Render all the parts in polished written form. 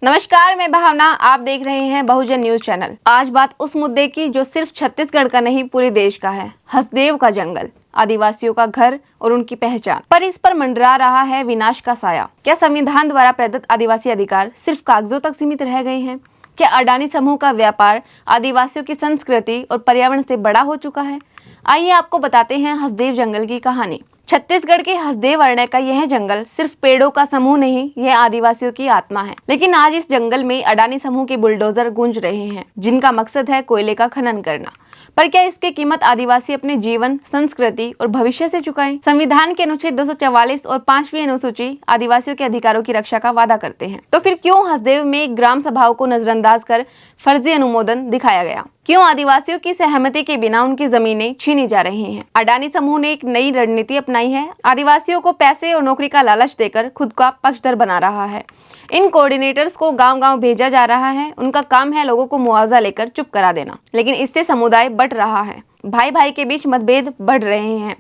नमस्कार, मैं भावना। आप देख रहे हैं बहुजन न्यूज चैनल। आज बात उस मुद्दे की जो सिर्फ छत्तीसगढ़ का नहीं पूरे देश का है। हसदेव का जंगल, आदिवासियों का घर और उनकी पहचान, पर इस पर मंडरा रहा है विनाश का साया। क्या संविधान द्वारा प्रदत्त आदिवासी अधिकार सिर्फ कागजों तक सीमित रह गए हैं? क्या अडानी समूह का व्यापार आदिवासियों की संस्कृति और पर्यावरण से बड़ा हो चुका है? आइए आपको बताते हैं हसदेव जंगल की कहानी। छत्तीसगढ़ के हसदेव अरण्य का यह जंगल सिर्फ पेड़ों का समूह नहीं, यह आदिवासियों की आत्मा है। लेकिन आज इस जंगल में अडानी समूह के बुलडोजर गूंज रहे हैं, जिनका मकसद है कोयले का खनन करना। पर क्या इसकी कीमत आदिवासी अपने जीवन, संस्कृति और भविष्य से चुकाएं? संविधान के अनुच्छेद 244 और 5वीं अनुसूची आदिवासियों के अधिकारों की रक्षा का वादा करते हैं। तो फिर क्यों हसदेव में ग्राम सभाओं को नजरअंदाज कर फर्जी अनुमोदन दिखाया गया? क्यों आदिवासियों की सहमति के बिना उनकी जमीनें छीनी जा रही हैं? अडानी समूह ने एक नई रणनीति अपनाई है। आदिवासियों को पैसे और नौकरी का लालच देकर खुद का पक्षधर बना रहा है। इन कोऑर्डिनेटर्स को गांव-गांव भेजा जा रहा है। उनका काम है लोगों को मुआवजा लेकर चुप करा देना। लेकिन इससे समुदाय बंट रहा है, भाई भाई के बीच मतभेद बढ़ रहे हैं।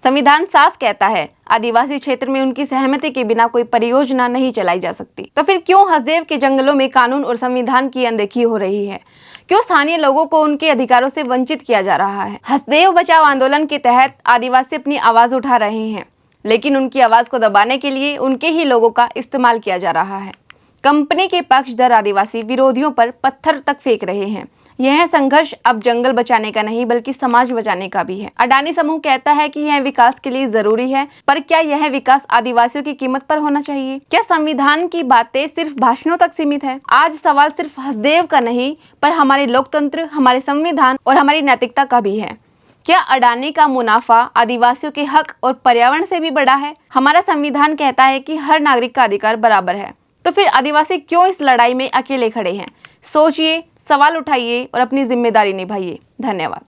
संविधान साफ कहता है, आदिवासी क्षेत्र में उनकी सहमति के बिना कोई परियोजना नहीं चलाई जा सकती। तो फिर क्यों हसदेव के जंगलों में कानून और संविधान की अनदेखी हो रही है? क्यों स्थानीय लोगों को उनके अधिकारों से वंचित किया जा रहा है? हसदेव बचाओ आंदोलन के तहत आदिवासी अपनी आवाज उठा रहे हैं, लेकिन उनकी आवाज को दबाने के लिए उनके ही लोगों का इस्तेमाल किया जा रहा है। कंपनी के पक्षधर आदिवासी विरोधियों पर पत्थर तक फेंक रहे हैं। यह संघर्ष अब जंगल बचाने का नहीं, बल्कि समाज बचाने का भी है। अडानी समूह कहता है कि यह विकास के लिए जरूरी है, पर क्या यह विकास आदिवासियों की कीमत पर होना चाहिए? क्या संविधान की बातें सिर्फ भाषणों तक सीमित है? आज सवाल सिर्फ हसदेव का नहीं, पर हमारे लोकतंत्र, हमारे संविधान और हमारी नैतिकता का भी है। क्या अडानी का मुनाफा आदिवासियों के हक और पर्यावरण से भी बड़ा है? हमारा संविधान कहता है कि हर नागरिक का अधिकार बराबर है। तो फिर आदिवासी क्यों इस लड़ाई में अकेले खड़े हैं? सोचिए, सवाल उठाइए और अपनी जिम्मेदारी निभाइए। धन्यवाद।